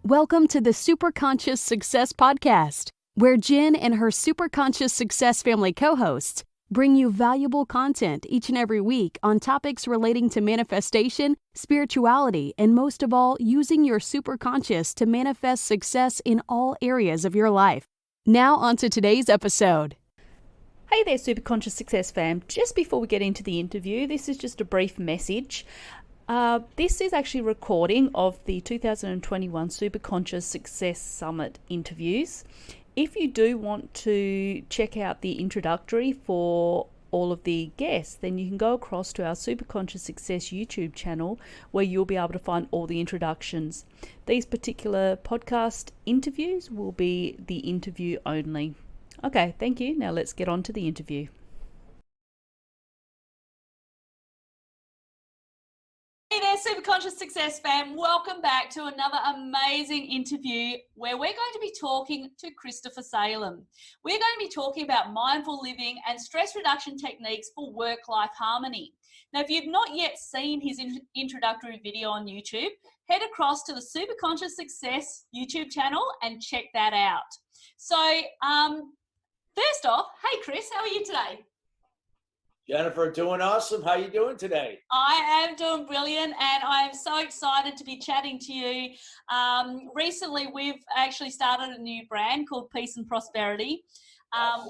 Welcome to the Superconscious Success Podcast, where Jen and her Superconscious Success family co-hosts bring you valuable content each and every week on topics relating to manifestation, spirituality, and most of all, using your superconscious to manifest success in all areas of your life. Now on to today's episode. Hey there, Superconscious Success fam. Just before we get into the interview, this is just a brief message. This is actually a recording of the 2021 Superconscious Success Summit interviews. If you do want to check out the introductory for all of the guests, then you can go across to our Superconscious Success YouTube channel where you'll be able to find all the introductions. These particular podcast interviews will be the interview only. Okay, thank you. Now let's get on to the interview. Hey there, Superconscious Success fam. Welcome back to another amazing interview where we're going to be talking to Christopher Salem. We're going to be talking about mindful living and stress reduction techniques for work-life harmony. Now, if you've not yet seen his introductory video on YouTube, head across to the Superconscious Success YouTube channel and check that out. So, first off, hey Chris, how are you today? Jennifer, doing awesome. How you doing today? I am doing brilliant, and I am so excited to be chatting to you. Recently, we've actually started a new brand called Peace and Prosperity,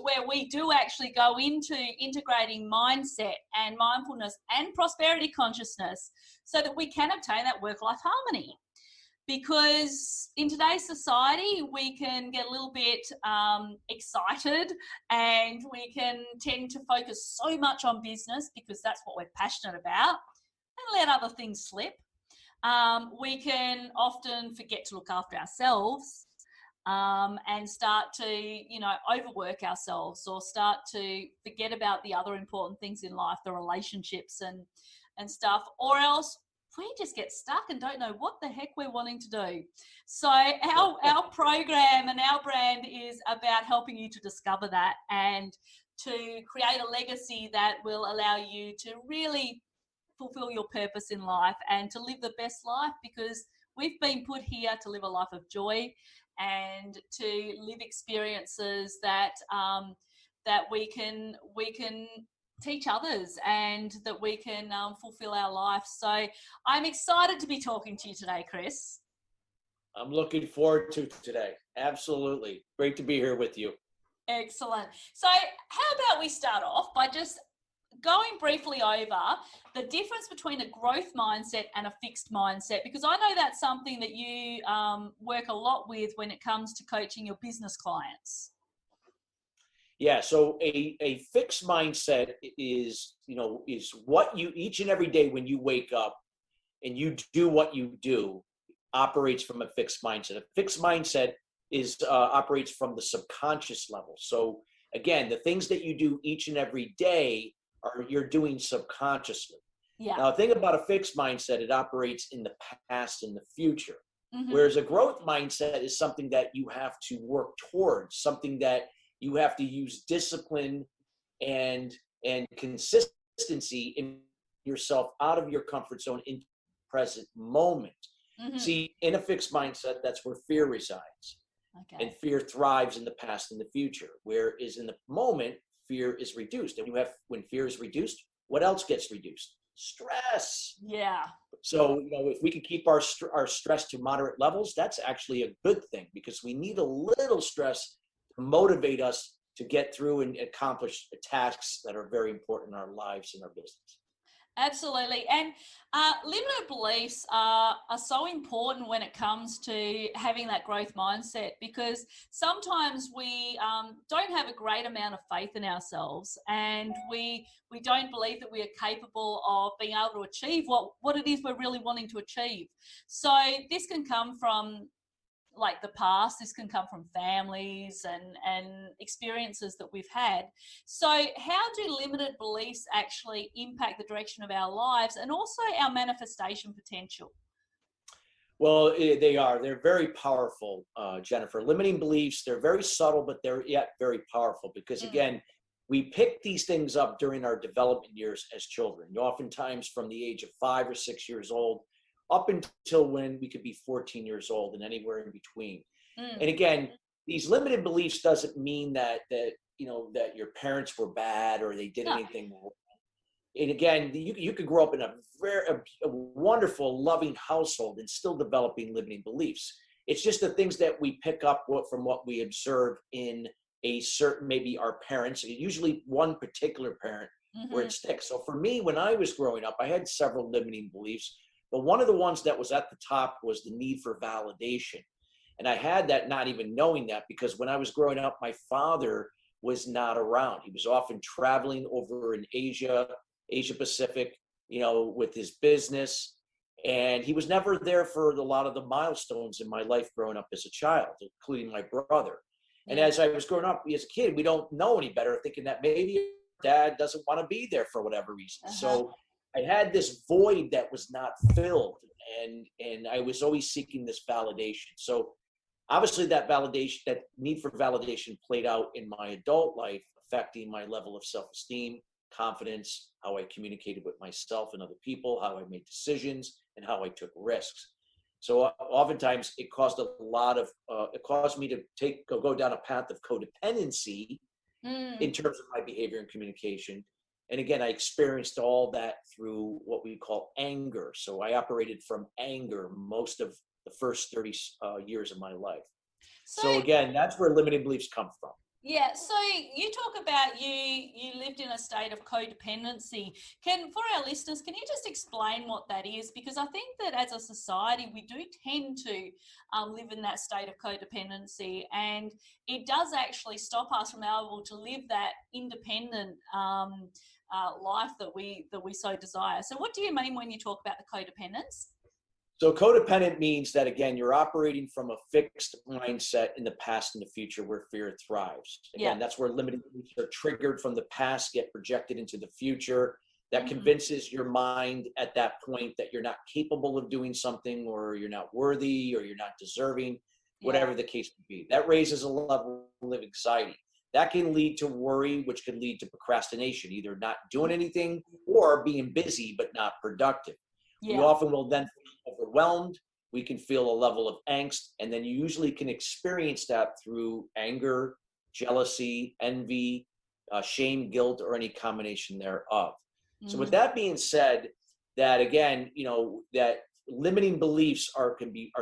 where we do actually go into integrating mindset and mindfulness and prosperity consciousness so that we can obtain that work-life harmony. Because in today's society, we can get a little bit excited and we can tend to focus so much on business because that's what we're passionate about and let other things slip. We can often forget to look after ourselves and start to, overwork ourselves or start to forget about the other important things in life, the relationships and stuff, or else we just get stuck and don't know what the heck we're wanting to do. So our program and our brand is about helping you to discover that and to create a legacy that will allow you to really fulfill your purpose in life and to live the best life, because we've been put here to live a life of joy and to live experiences that we can teach others and that we can fulfill our life. So I'm excited to be talking to you today, Chris. I'm looking forward to today. Absolutely. Great to be here with you. Excellent. So how about we start off by just going briefly over the difference between a growth mindset and a fixed mindset, because I know that's something that you work a lot with when it comes to coaching your business clients. Yeah, so a fixed mindset is what you each and every day when you wake up and you do what you do operates from a fixed mindset. A fixed mindset is operates from the subconscious level. So again, the things that you do each and every day you're doing subconsciously. Yeah. Now, the thing about a fixed mindset, it operates in the past and the future. Mm-hmm. Whereas a growth mindset is something that you have to work towards, something that you have to use discipline and consistency in yourself out of your comfort zone into the present moment. Mm-hmm. See, in a fixed mindset, that's where fear resides. Okay. And fear thrives in the past and the future, whereas in the moment, fear is reduced. And when fear is reduced, what else gets reduced? Stress. Yeah. So, if we can keep our stress to moderate levels, that's actually a good thing, because we need a little stress to motivate us to get through and accomplish tasks that are very important in our lives and our business. Absolutely. And limited beliefs are so important when it comes to having that growth mindset, because sometimes we don't have a great amount of faith in ourselves, and we don't believe that we are capable of being able to achieve what it is we're really wanting to achieve. So this can come from like the past, this can come from families and experiences that we've had. So how do limited beliefs actually impact the direction of our lives and also our manifestation potential? Well, they're very powerful, Jennifer. Limiting beliefs, they're very subtle, but they're yet very powerful, because again, we pick these things up during our development years as children. Oftentimes from the age of 5 or 6 years old, up until when we could be 14 years old and anywhere in between. Mm. And again, these limited beliefs doesn't mean that that your parents were bad or they did anything wrong. And again, you could grow up in a wonderful, loving household and still developing limiting beliefs. It's just the things that we pick up from what we observe in a certain, maybe our parents, usually one particular parent, where it sticks. So for me, when I was growing up, I had several limiting beliefs, but one of the ones that was at the top was the need for validation. And I had that not even knowing that, because when I was growing up, my father was not around. He was often traveling over in Asia Pacific, with his business. And he was never there for a lot of the milestones in my life growing up as a child, including my brother. And as I was growing up as a kid, we don't know any better, thinking that maybe dad doesn't want to be there for whatever reason. So I had this void that was not filled, and I was always seeking this validation. So obviously that need for validation played out in my adult life, affecting my level of self-esteem, confidence, how I communicated with myself and other people, how I made decisions, and how I took risks. So oftentimes it caused it caused me to go down a path of codependency in terms of my behavior and communication. And again, I experienced all that through what we call anger. So I operated from anger most of the first 30 years of my life. So again, that's where limiting beliefs come from. Yeah, so you talk about you lived in a state of codependency. For our listeners, can you just explain what that is? Because I think that as a society, we do tend to live in that state of codependency, and it does actually stop us from being able to live that independent life that we so desire. So what do you mean when you talk about the codependence? So codependent means that, again, you're operating from a fixed mindset in the past and the future where fear thrives. Again, that's where limiting beliefs are triggered from the past, get projected into the future. That convinces your mind at that point that you're not capable of doing something, or you're not worthy, or you're not deserving, whatever the case may be. That raises a level of anxiety. That can lead to worry, which can lead to procrastination, either not doing anything or being busy but not productive. We often will then feel overwhelmed. We can feel a level of angst, and then you usually can experience that through anger, jealousy, envy, shame, guilt, or any combination thereof. So with that being said, that again, that limiting beliefs are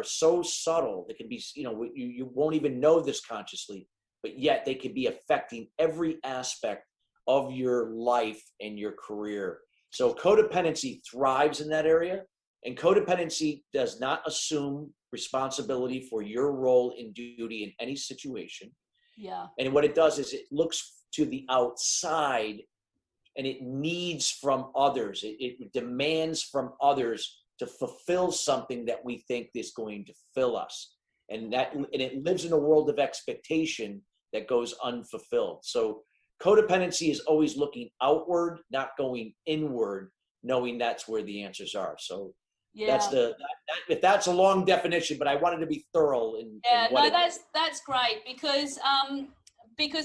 so subtle. They can be, you won't even know this consciously, but yet they can be affecting every aspect of your life and your career. So codependency thrives in that area, and codependency does not assume responsibility for your role in duty in any situation. Yeah. And what it does is it looks to the outside, and it needs from others. It demands from others to fulfill something that we think is going to fill us. And it lives in a world of expectation that goes unfulfilled. So codependency is always looking outward, not going inward, knowing that's where the answers are. So if that's a long definition, but I wanted to be thorough in what that's great, because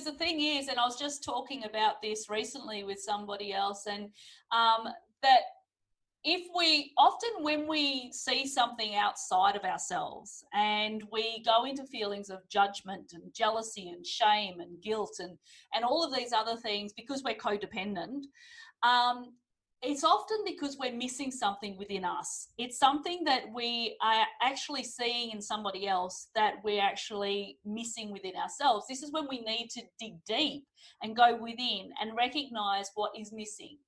the thing is, and I was just talking about this recently with somebody else, and that when we see something outside of ourselves and we go into feelings of judgment and jealousy and shame and guilt and all of these other things because we're codependent, it's often because we're missing something within us. It's something that we are actually seeing in somebody else that we're actually missing within ourselves. This is when we need to dig deep and go within and recognize what is missing.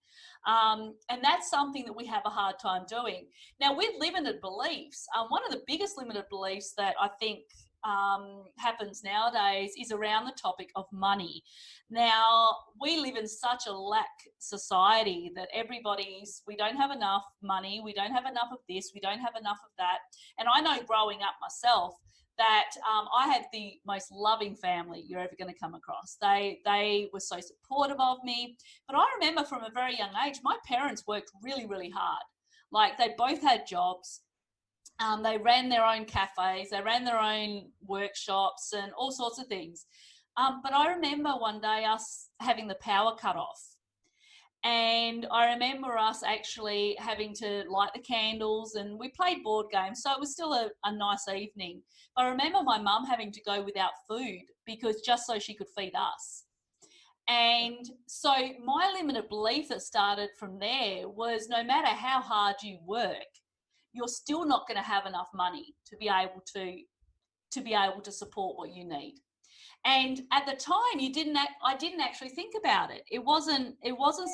And that's something that we have a hard time doing. Now, with limited beliefs, one of the biggest limited beliefs that I think happens nowadays is around the topic of money. Now, we live in such a lack society that we don't have enough money, we don't have enough of this, we don't have enough of that. And I know growing up myself that I had the most loving family you're ever going to come across. They were so supportive of me. But I remember from a very young age, my parents worked really, really hard. Like, they both had jobs. They ran their own cafes, they ran their own workshops and all sorts of things. But I remember one day us having the power cut off. And I remember us actually having to light the candles, and we played board games. So it was still a nice evening. But I remember my mum having to go without food because just so she could feed us. And so my limited belief that started from there was no matter how hard you work, you're still not going to have enough money to be able to support what you need. And at the time, I didn't actually think about it. It wasn't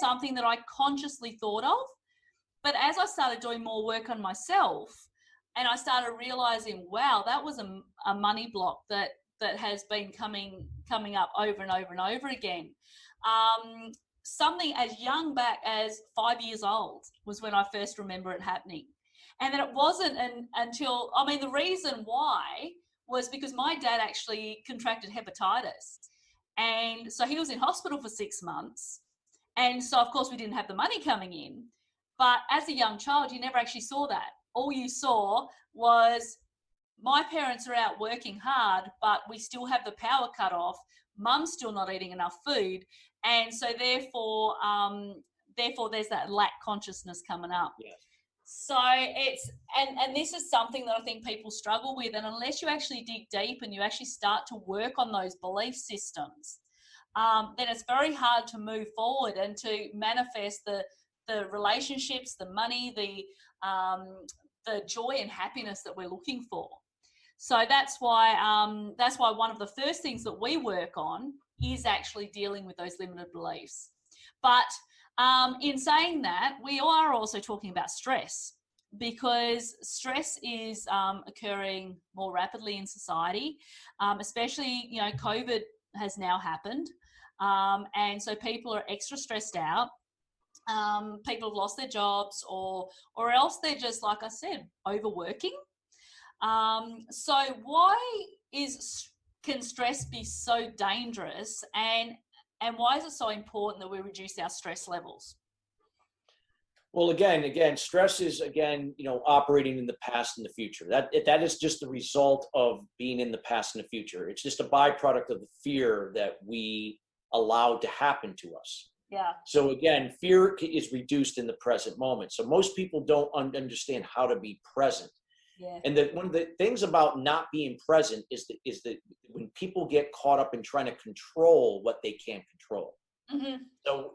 something that I consciously thought of. But as I started doing more work on myself, and I started realizing, wow, that was a money block that has been coming up over and over and over again. Something as young back as 5 years old was when I first remember it happening. And then it wasn't until, the reason why was because my dad actually contracted hepatitis. And so he was in hospital for 6 months. And so, of course, we didn't have the money coming in. But as a young child, you never actually saw that. All you saw was my parents are out working hard, but we still have the power cut off. Mum's still not eating enough food. And so therefore there's that lack consciousness coming up. Yes. So it's, and this is something that I think people struggle with. And unless you actually dig deep and you actually start to work on those belief systems, then it's very hard to move forward and to manifest the relationships, the money, the joy and happiness that we're looking for. So that's why one of the first things that we work on is actually dealing with those limited beliefs. But in saying that, we are also talking about stress, because stress is occurring more rapidly in society, especially, COVID has now happened. And so people are extra stressed out. People have lost their jobs or else they're just, like I said, overworking. So why can stress be so dangerous, and why is it so important that we reduce our stress levels? Well, again, stress is, operating in the past and the future. That is just the result of being in the past and the future. It's just a byproduct of the fear that we allowed to happen to us. Yeah. So again, fear is reduced in the present moment. So most people don't understand how to be present. Yeah. And one of the things about not being present is that when people get caught up in trying to control what they can't control. Mm-hmm. So,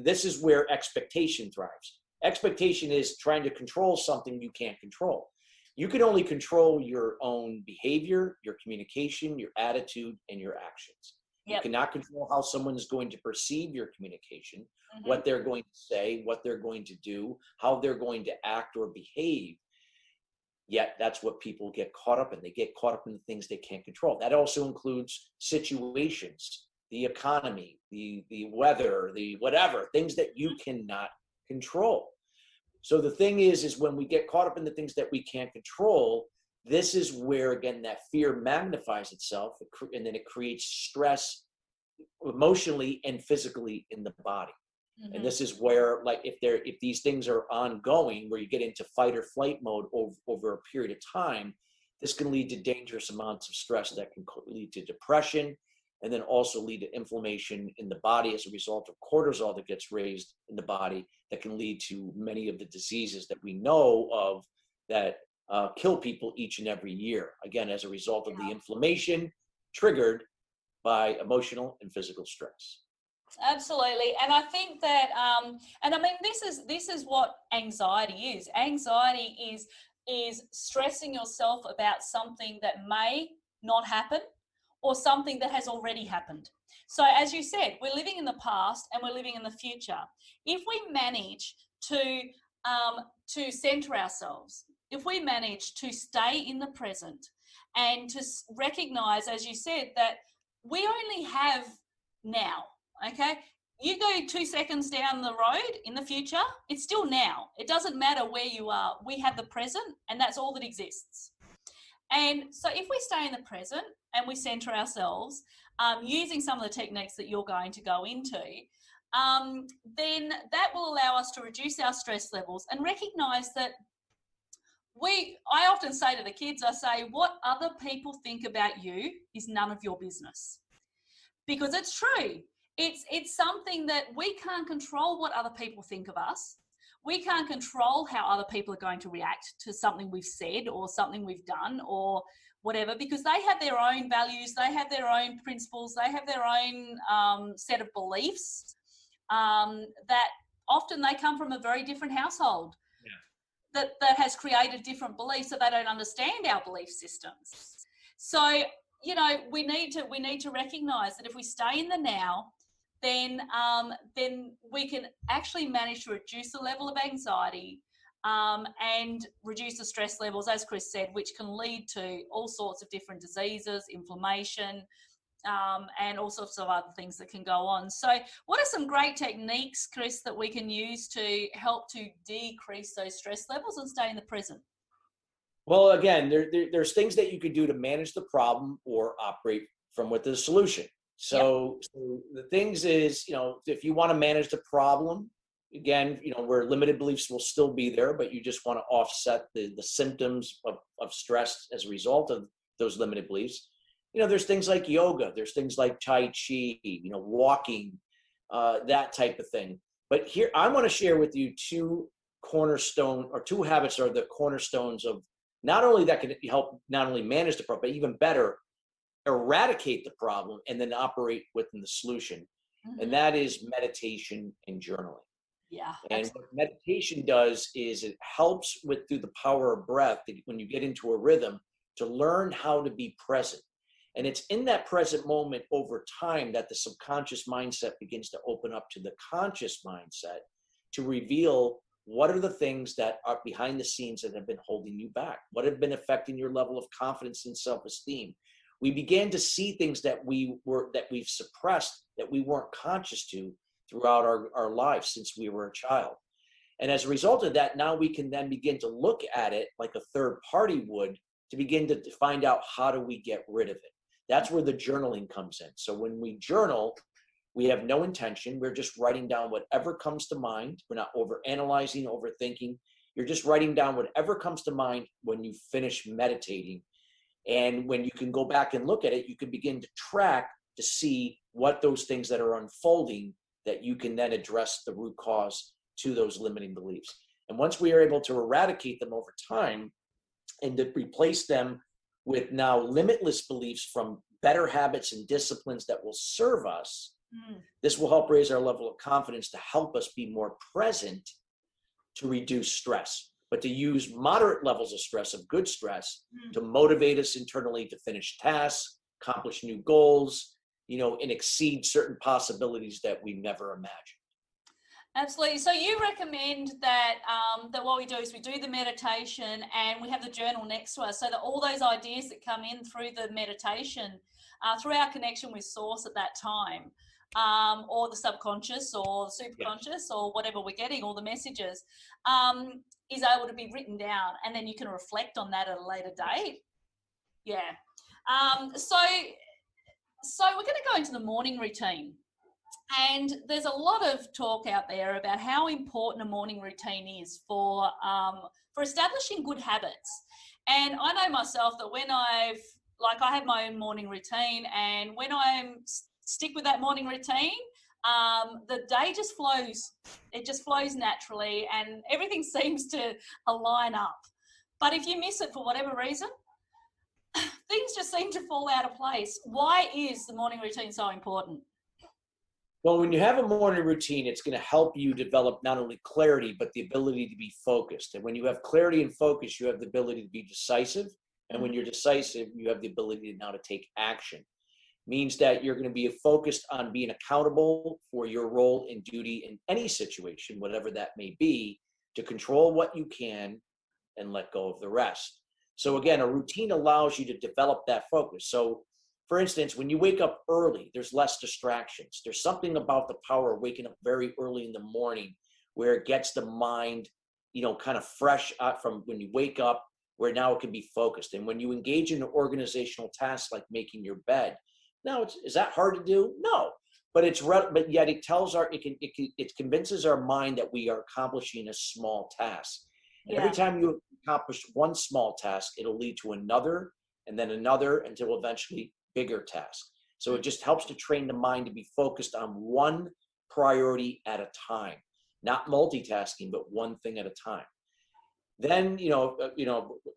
this is where expectation thrives. Expectation is trying to control something you can't control. You can only control your own behavior, your communication, your attitude, and your actions. Yep. You cannot control how someone is going to perceive your communication, Mm-hmm. what they're going to say, what they're going to do, how they're going to act or behave. Yet that's what people get caught up in. They get caught up in the things they can't control. That also includes situations, the economy, the weather, the whatever, things that you cannot control. So the thing is when we get caught up in the things that we can't control, this is where, again, that fear magnifies itself, and then it creates stress emotionally and physically in the body. Mm-hmm. And this is where, like, if these things are ongoing, where you get into fight or flight mode over a period of time, this can lead to dangerous amounts of stress that can lead to depression, and then also lead to inflammation in the body as a result of cortisol that gets raised in the body, that can lead to many of the diseases that we know of that kill people each and every year, again, as a result of the inflammation triggered by emotional and physical stress. Absolutely. And I think that, this is what anxiety is. Anxiety is stressing yourself about something that may not happen or something that has already happened. So as you said, we're living in the past and we're living in the future. If we manage to center ourselves, if we manage to stay in the present and to recognize, as you said, that we only have now. Okay, you go 2 seconds down the road in the future, it's still now. It doesn't matter where you are. We have the present, and that's all that exists. And so if we stay in the present and we center ourselves, using some of the techniques that you're going to go into, then that will allow us to reduce our stress levels and recognize that I often say to the kids, I say, what other people think about you is none of your business. Because it's true. It's something that we can't control what other people think of us. We can't control how other people are going to react to something we've said or something we've done or whatever, because they have their own values, they have their own principles, they have their own set of beliefs that often they come from a very different household that has created different beliefs, so they don't understand our belief systems. So, you know, we need to recognize that if we stay in the now, then we can actually manage to reduce the level of anxiety and reduce the stress levels, as Chris said, which can lead to all sorts of different diseases, inflammation, and all sorts of other things that can go on. So what are some great techniques, Chris, that we can use to help to decrease those stress levels and stay in the present? Well, again, there's things that you can do to manage the problem or operate from with the solution. So the things is, you know, if you want to manage the problem, again, you know, where limited beliefs will still be there, but you just want to offset the symptoms of stress as a result of those limited beliefs. You know, there's things like yoga, there's things like Tai Chi, you know, walking, that type of thing. But here, I want to share with you two habits are the cornerstones of not only that can help not only manage the problem, but even better, eradicate the problem and then operate within the solution. Mm-hmm. And that is meditation and journaling. Yeah. And absolutely. what meditation does is it helps through the power of breath, when you get into a rhythm, to learn how to be present. And it's in that present moment over time that the subconscious mindset begins to open up to the conscious mindset to reveal what are the things that are behind the scenes that have been holding you back, what have been affecting your level of confidence and self-esteem. We began to see things that we've suppressed, that we weren't conscious to throughout our lives since we were a child. And as a result of that, now we can then begin to look at it like a third party would to begin to find out how do we get rid of it. That's where the journaling comes in. So when we journal, we have no intention. We're just writing down whatever comes to mind. We're not overanalyzing, overthinking. You're just writing down whatever comes to mind when you finish meditating. And when you can go back and look at it, you can begin to track to see what those things that are unfolding that you can then address the root cause to those limiting beliefs. And once we are able to eradicate them over time and to replace them with now limitless beliefs from better habits and disciplines that will serve us, this will help raise our level of confidence to help us be more present to reduce stress, but to use moderate levels of stress, of good stress, to motivate us internally to finish tasks, accomplish new goals, you know, and exceed certain possibilities that we never imagined. Absolutely. So you recommend that that what we do is we do the meditation and we have the journal next to us, so that all those ideas that come in through the meditation, through our connection with Source at that time, or the subconscious or the superconscious or whatever we're getting, all the messages, is able to be written down, and then you can reflect on that at a later date. Yeah. So we're going to go into the morning routine. And there's a lot of talk out there about how important a morning routine is for establishing good habits. And I know myself that when I have my own morning routine, and when I stick with that morning routine, the day just flows. It just flows naturally, and everything seems to align up. But if you miss it for whatever reason, things just seem to fall out of place. Why is the morning routine so important? Well, when you have a morning routine, it's going to help you develop not only clarity, but the ability to be focused. And when you have clarity and focus, you have the ability to be decisive. And when you're decisive, you have the ability now to take action. Means that you're going to be focused on being accountable for your role and duty in any situation, whatever that may be, to control what you can and let go of the rest. So again, a routine allows you to develop that focus. So for instance, when you wake up early, there's less distractions. There's something about the power of waking up very early in the morning where it gets the mind, you know, kind of fresh out from when you wake up, where now it can be focused. And when you engage in an organizational task like making your bed, now is that hard to do? No, but but yet it convinces our mind that we are accomplishing a small task. And every time you accomplish one small task, it'll lead to another and then another until eventually bigger task. So it just helps to train the mind to be focused on one priority at a time, not multitasking, but one thing at a time. Then,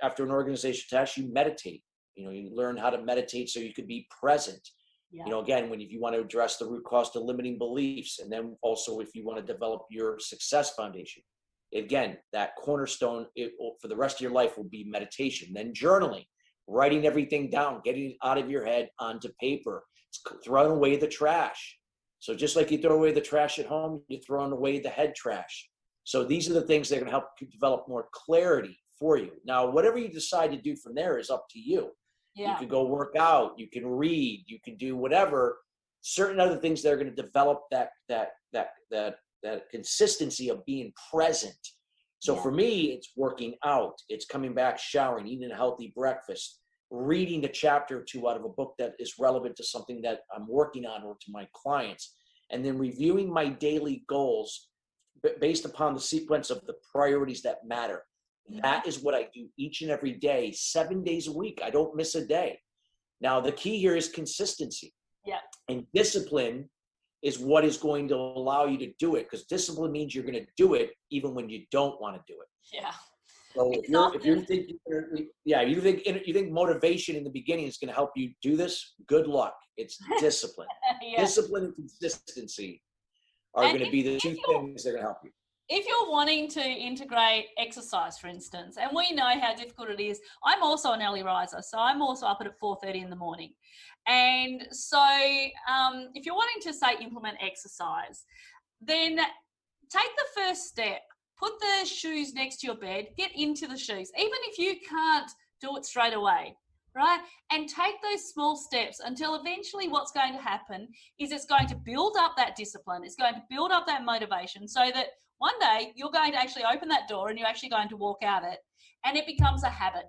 after an organization task, you meditate. You learn how to meditate so you could be present. Yeah. Again, if you want to address the root cause to limiting beliefs, and then also if you want to develop your success foundation, again, that cornerstone for the rest of your life will be meditation. Then journaling, writing everything down, getting it out of your head onto paper, throwing away the trash. So just like you throw away the trash at home, you're throwing away the head trash. So these are the things that are going to help you develop more clarity for you. Now, whatever you decide to do from there is up to you. Yeah. You could go work out, you can read, you can do whatever, certain other things that are going to develop that consistency of being present. So for me, it's working out, it's coming back, showering, eating a healthy breakfast, reading a chapter or two out of a book that is relevant to something that I'm working on or to my clients, and then reviewing my daily goals based upon the sequence of the priorities that matter. That is what I do each and every day, 7 days a week. I don't miss a day. Now, the key here is consistency. Yeah. And discipline is what is going to allow you to do it, because discipline means you're going to do it even when you don't want to do it. Yeah. So you think motivation in the beginning is going to help you do this, good luck. It's discipline. Yeah. Discipline and consistency are going to be the two things that are going to help you. If you're wanting to integrate exercise, for instance, and we know how difficult it is, I'm also an early riser, so I'm also up at 4:30 in the morning. And so if you're wanting to, say, implement exercise, then take the first step. Put the shoes next to your bed, get into the shoes, even if you can't do it straight away, right? And take those small steps until eventually what's going to happen is it's going to build up that discipline. It's going to build up that motivation so that one day you're going to actually open that door and you're actually going to walk out it, and it becomes a habit.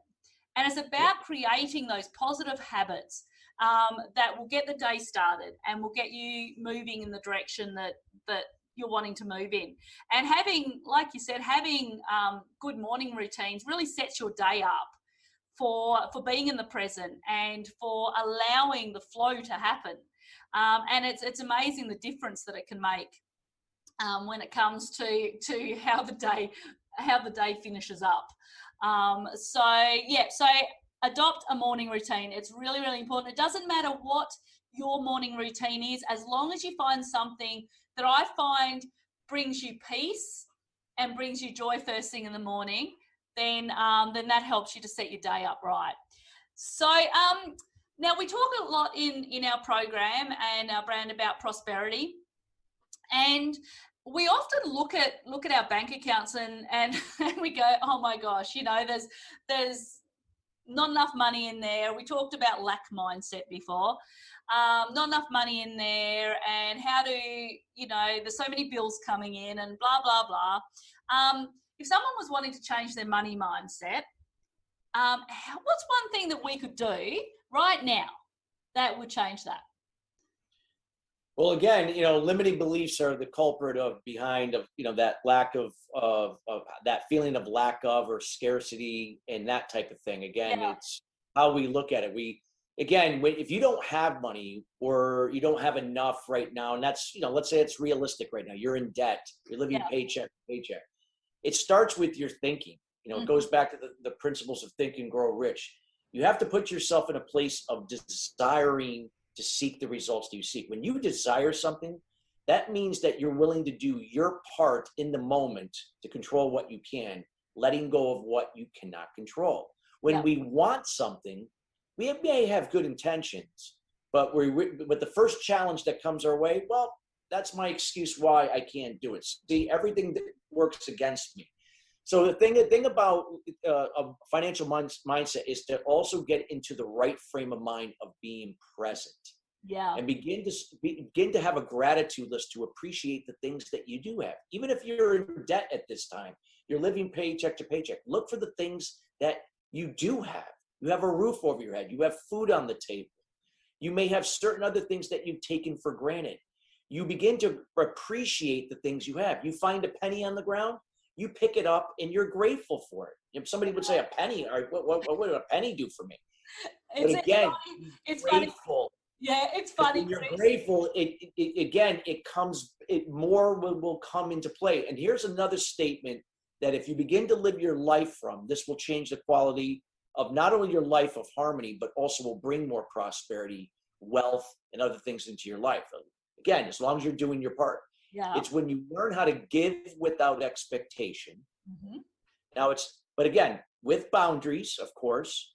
And it's about creating those positive habits that will get the day started and will get you moving in the direction that you're wanting to move in. And having, like you said, good morning routines really sets your day up for being in the present and for allowing the flow to happen. And it's amazing the difference that it can make when it comes to how the day finishes up. So adopt a morning routine. It's really, really important. It doesn't matter what your morning routine is, as long as you find something that I find brings you peace and brings you joy first thing in the morning, then that helps you to set your day up right. So now we talk a lot in our program and our brand about prosperity, and we often look at our bank accounts and we go, oh my gosh, there's not enough money in there. We talked about lack mindset before. Not enough money in there, and how do, there's so many bills coming in and blah, blah, blah. If someone was wanting to change their money mindset, what's one thing that we could do right now that would change that? Well, again, limiting beliefs are the culprit behind that lack of that feeling of lack of or scarcity and that type of thing. Again, It's how we look at it. If you don't have money or you don't have enough right now, and that's, let's say it's realistic right now, you're in debt, you're living paycheck to paycheck. It starts with your thinking. It goes back to the principles of Think and Grow Rich. You have to put yourself in a place of desiring to seek the results that you seek. When you desire something, that means that you're willing to do your part in the moment to control what you can, letting go of what you cannot control. When we want something, we may have good intentions, but the first challenge that comes our way, well, that's my excuse why I can't do it. See, everything that works against me. So the thing about a financial mindset is to also get into the right frame of mind of being present. Yeah. And begin to have a gratitude list to appreciate the things that you do have. Even if you're in debt at this time, you're living paycheck to paycheck. Look for the things that you do have. You have a roof over your head. You have food on the table. You may have certain other things that you've taken for granted. You begin to appreciate the things you have. You find a penny on the ground, you pick it up and you're grateful for it. If somebody would say a penny, or what would a penny do for me? But again, it's grateful. Yeah, it's funny. When you're Chris. grateful, it more will come into play. And here's another statement that if you begin to live your life from, this will change the quality of not only your life of harmony, but also will bring more prosperity, wealth, and other things into your life. Again, as long as you're doing your part. Yeah. It's when you learn how to give without expectation. Mm-hmm. But again, with boundaries, of course,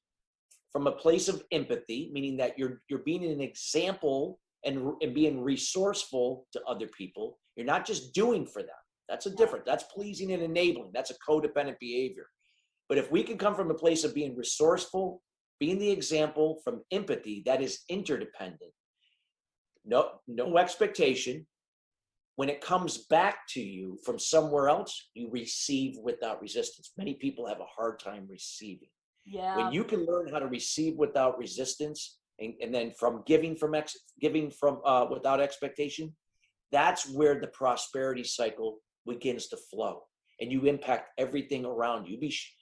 from a place of empathy, meaning that you're being an example and being resourceful to other people. You're not just doing for them. That's that's pleasing and enabling. That's a codependent behavior. But if we can come from a place of being resourceful, being the example from empathy, that is interdependent. No expectation. When it comes back to you from somewhere else, you receive without resistance. Many people have a hard time receiving. Yeah. When you can learn how to receive without resistance, and then from giving without expectation, that's where the prosperity cycle begins to flow, and you impact everything around you.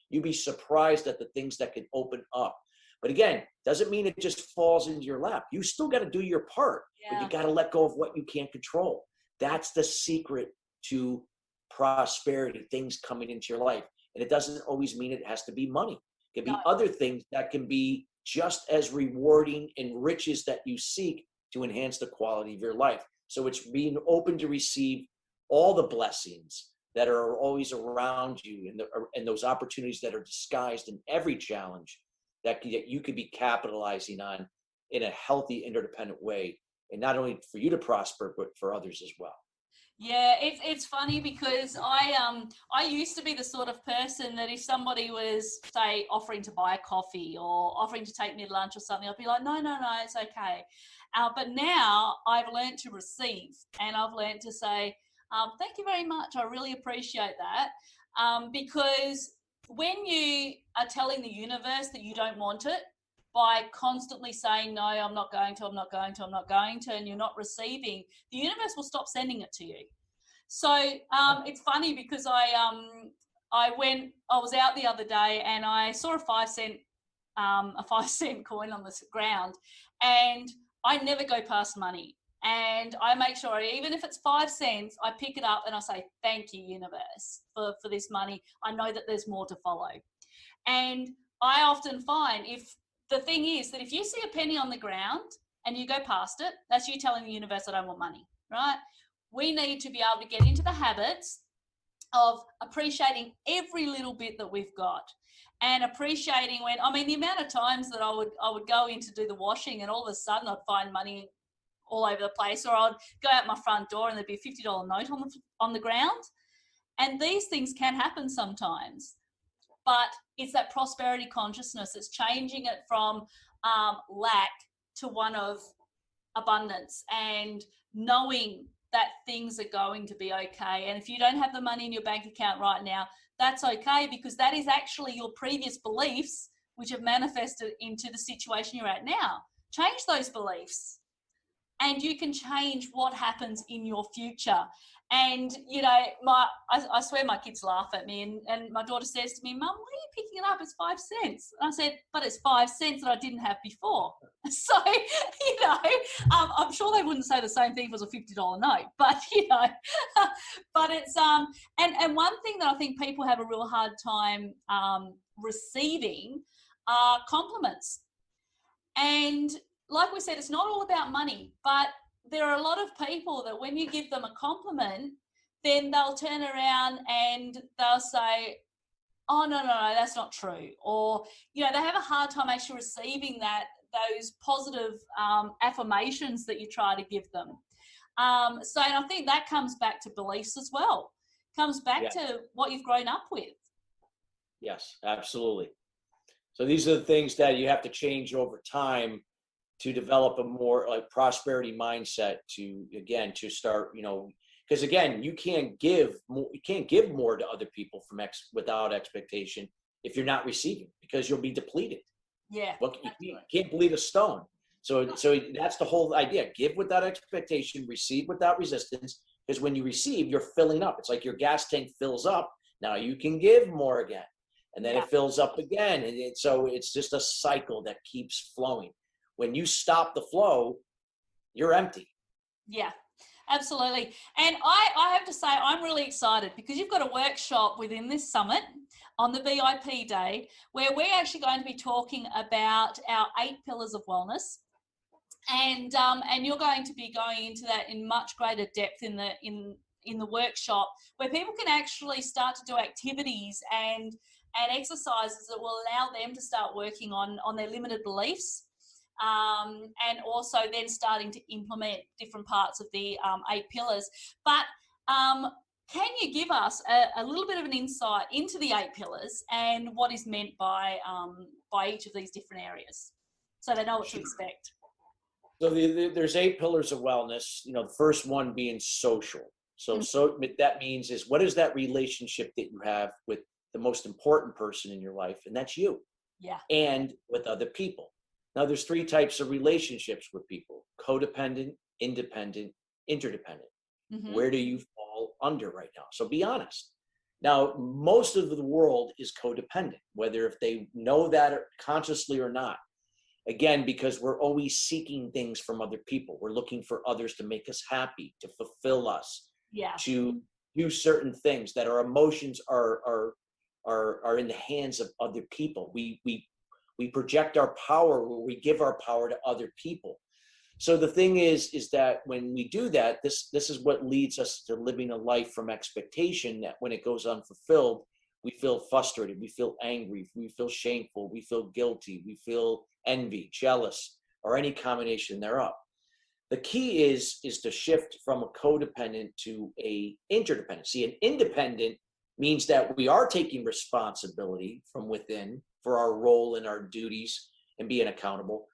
You'd be surprised at the things that can open up. But again, doesn't mean it just falls into your lap. You still got to do your part, but you got to let go of what you can't control. That's the secret to prosperity, things coming into your life. And it doesn't always mean it has to be money. It can be other things that can be just as rewarding and riches that you seek to enhance the quality of your life. So it's being open to receive all the blessings that are always around you, and those opportunities that are disguised in every challenge that you could be capitalizing on in a healthy, interdependent way. And not only for you to prosper, but for others as well. Yeah, it's funny because I used to be the sort of person that if somebody was, say, offering to buy a coffee or offering to take me to lunch or something, I'd be like, no, it's okay. But now I've learned to receive, and I've learned to say, thank you very much. I really appreciate that. Because when you are telling the universe that you don't want it, by constantly saying, no, I'm not going to, and you're not receiving, the universe will stop sending it to you. So it's funny because I was out the other day and I saw a 5 cent coin on the ground, and I never go past money. And I make sure, even if it's 5 cents, I pick it up and I say, thank you, universe, for this money. I know that there's more to follow. And I often find the thing is that if you see a penny on the ground and you go past it, that's you telling the universe I don't want money, right? We need to be able to get into the habits of appreciating every little bit that we've got, and appreciating the amount of times that I would go in to do the washing and all of a sudden I'd find money all over the place, or I'd go out my front door and there'd be a $50 note on the ground. And these things can happen sometimes. But it's that prosperity consciousness. It's changing it from lack to one of abundance, and knowing that things are going to be okay. And if you don't have the money in your bank account right now, that's okay, because that is actually your previous beliefs which have manifested into the situation you're at now. Change those beliefs, and you can change what happens in your future. And, I swear my kids laugh at me, and my daughter says to me, Mum, why are you picking it up? It's 5 cents. And I said, but it's 5 cents that I didn't have before. So, I'm sure they wouldn't say the same thing if it was a $50 note, but, but it's, and one thing that I think people have a real hard time receiving are compliments. And like we said, it's not all about money, but there are a lot of people that when you give them a compliment, then they'll turn around and they'll say, oh, no, that's not true. Or, they have a hard time actually receiving those positive affirmations that you try to give them. And I think that comes back to beliefs as well. Comes back to what you've grown up with. Yes, absolutely. So these are the things that you have to change over time to develop a more prosperity mindset, to start, because again, you can't give more to other people without expectation if you're not receiving, because you'll be depleted. Yeah. You can't bleed a stone. So that's the whole idea. Give without expectation, receive without resistance, because when you receive, you're filling up. It's like your gas tank fills up. Now you can give more again, and then it fills up again. And so it's just a cycle that keeps flowing. When you stop the flow, you're empty. Yeah, absolutely. And I have to say, I'm really excited because you've got a workshop within this summit on the VIP day where we're actually going to be talking about our 8 pillars of wellness. And you're going to be going into that in much greater depth in the workshop, where people can actually start to do activities and exercises that will allow them to start working on their limited beliefs, and also then starting to implement different parts of the 8 pillars. But can you give us a little bit of an insight into the 8 pillars and what is meant by each of these different areas, so they know what to expect? So there's 8 pillars of wellness. The first one being social. So that means is, what is that relationship that you have with the most important person in your life, and that's you. Yeah. And with other people. Now, there's 3 types of relationships with people: codependent, independent, interdependent. Mm-hmm. Where do you fall under right now? So be honest. Now, most of the world is codependent, whether if they know that consciously or not. Again, because we're always seeking things from other people. We're looking for others to make us happy, to fulfill us, to do certain things, that our emotions are in the hands of other people. We project our power, we give our power to other people. So the thing is that when we do that, this is what leads us to living a life from expectation, that when it goes unfulfilled, we feel frustrated, we feel angry, we feel shameful, we feel guilty, we feel envy, jealous, or any combination thereof. The key is to shift from a codependent to a interdependent. See, an independent means that we are taking responsibility from within for our role and our duties and being accountable,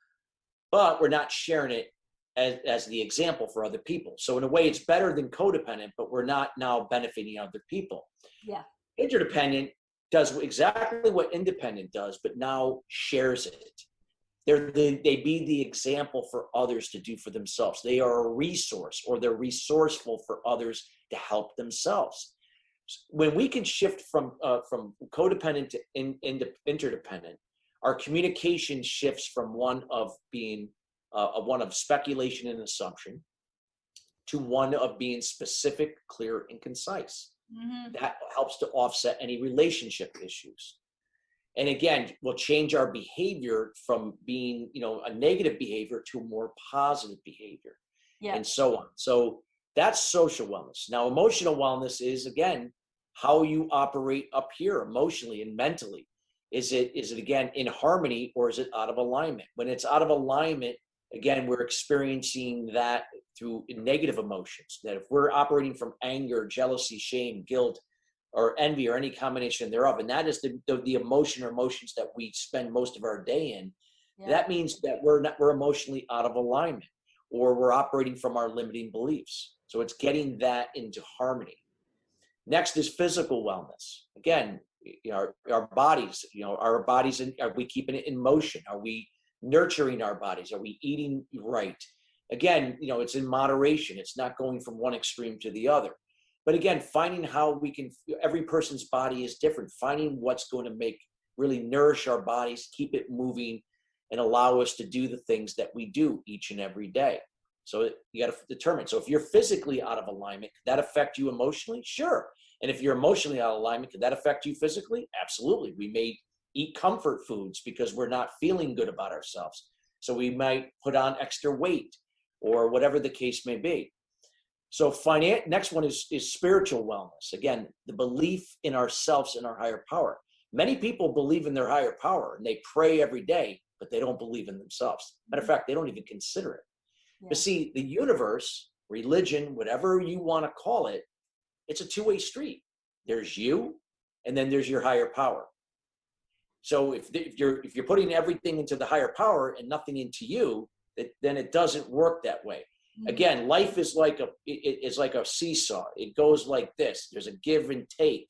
but we're not sharing it as the example for other people. So in a way, it's better than codependent, but we're not now benefiting other people. Yeah. Interdependent does exactly what independent does, but now shares it. They be the example for others to do for themselves. They are a resource, or they're resourceful for others to help themselves. When we can shift from codependent to interdependent, our communication shifts from one of being one of speculation and assumption to one of being specific, clear, and concise. Mm-hmm. That helps to offset any relationship issues. And again, we'll change our behavior from being, a negative behavior to a more positive behavior, and so on. So that's social wellness. Now, emotional wellness is, again, how you operate up here emotionally and mentally. Is it again in harmony, or is it out of alignment? When it's out of alignment, again, we're experiencing that through negative emotions. That if we're operating from anger, jealousy, shame, guilt, or envy, or any combination thereof, and that is the emotion or emotions that we spend most of our day in, that means that we're emotionally out of alignment, or we're operating from our limiting beliefs. So it's getting that into harmony. Next is physical wellness. Again, our bodies, are we keeping it in motion? Are we nurturing our bodies? Are we eating right? Again, it's in moderation. It's not going from one extreme to the other. But again, finding how we can, every person's body is different, finding what's going to really nourish our bodies, keep it moving, and allow us to do the things that we do each and every day. So you got to determine. So if you're physically out of alignment, could that affect you emotionally? Sure. And if you're emotionally out of alignment, could that affect you physically? Absolutely. We may eat comfort foods because we're not feeling good about ourselves. So we might put on extra weight, or whatever the case may be. So next one is spiritual wellness. Again, the belief in ourselves and our higher power. Many people believe in their higher power and they pray every day, but they don't believe in themselves. Matter of fact, they don't even consider it. Yeah. But see, the universe, religion, whatever you want to call it, it's a two-way street. There's you, and then there's your higher power. So if you're putting everything into the higher power and nothing into you, then it doesn't work that way. Again, life is like a seesaw. It goes like this. There's a give and take,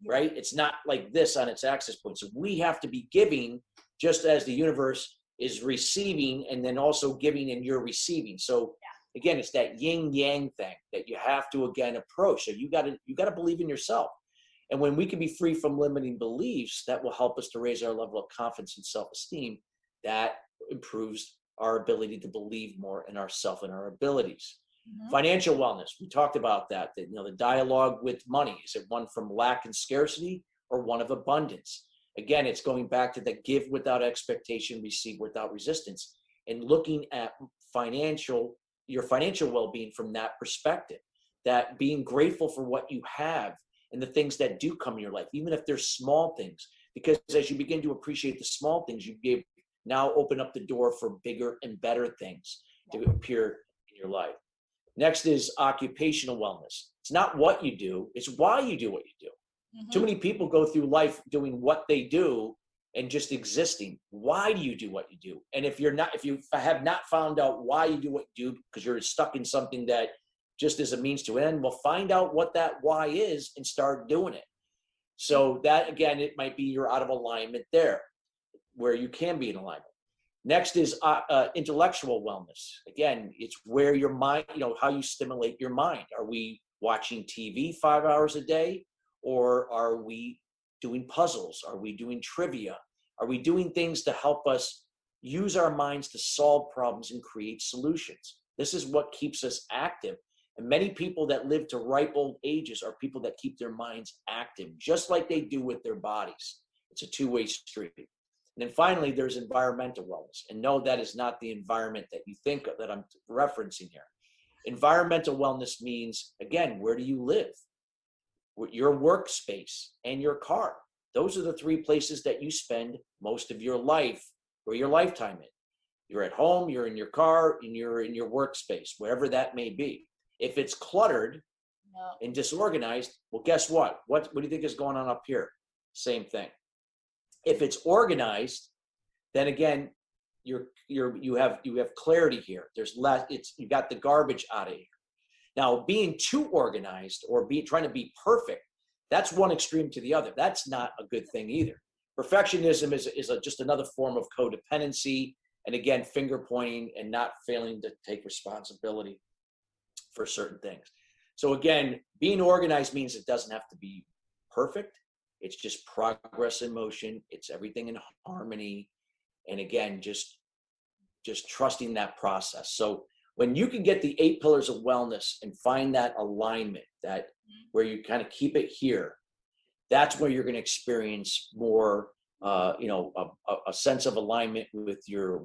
right? It's not like this on its axis point. So we have to be giving just as the universe is receiving, and then also giving and you're receiving. So again, it's that yin yang thing that you have to again approach. So you got to believe in yourself. And when we can be free from limiting beliefs, that will help us to raise our level of confidence and self-esteem. That improves our ability to believe more in ourselves and our abilities. Mm-hmm. Financial wellness, we talked about that, you know, the dialogue with money. Is it one from lack and scarcity or one of abundance? Again, it's going back to the give without expectation, receive without resistance, and looking at your financial well-being from that perspective, that being grateful for what you have and the things that do come in your life, even if they're small things, because as you begin to appreciate the small things, you now open up the door for bigger and better things to appear in your life. Next is occupational wellness. It's not what you do, it's why you do what you do. Mm-hmm. Too many people go through life doing what they do and just existing. Why do you do what you do? And if you have not found out why you do what you do, because you're stuck in something that just is a means to an end, well, find out what that why is and start doing it. So that, again, it might be you're out of alignment there, where you can be in alignment. Next is intellectual wellness. Again, it's where your mind, you know, how you stimulate your mind. Are we watching TV 5 hours a day? Or are we doing puzzles? Are we doing trivia? Are we doing things to help us use our minds to solve problems and create solutions? This is what keeps us active. And many people that live to ripe old ages are people that keep their minds active, just like they do with their bodies. It's a two-way street. And then finally, there's environmental wellness. And no, that is not the environment that you think of, that I'm referencing here. Environmental wellness means, again, where do you live? Your workspace and your car. Those are the three places that you spend most of your life or your lifetime in. You're at home, you're in your car, and you're in your workspace, wherever that may be. If it's cluttered and disorganized, well, guess what? What do you think is going on up here? Same thing. If it's organized, then again, you have clarity here. There's less. You got the garbage out of here. Now, being too organized or trying to be perfect, that's one extreme to the other. That's not a good thing either. Perfectionism is just another form of codependency, and again, finger pointing and not failing to take responsibility for certain things. So again, being organized means it doesn't have to be perfect. It's just progress in motion. It's everything in harmony. And again, just trusting that process. So when you can get the 8 pillars of wellness and find that alignment, that where you kind of keep it here, that's where you're going to experience more, a sense of alignment with your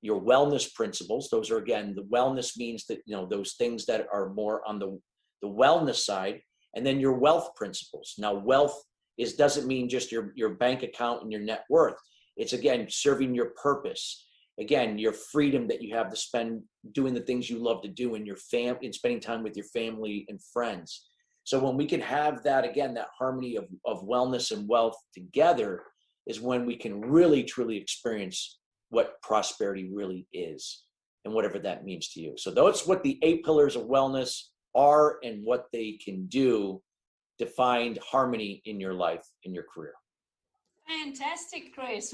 wellness principles. Those are, again, the wellness means that, you know, those things that are more on the wellness side, and then your wealth principles. Now, wealth doesn't mean just your bank account and your net worth. It's, again, serving your purpose. Again, your freedom that you have to spend doing the things you love to do in your family and spending time with your family and friends. So when we can have that, again, that harmony of wellness and wealth together is when we can really, truly experience what prosperity really is and whatever that means to you. So that's what the 8 pillars of wellness are and what they can do to find harmony in your life, in your career. Fantastic, Chris.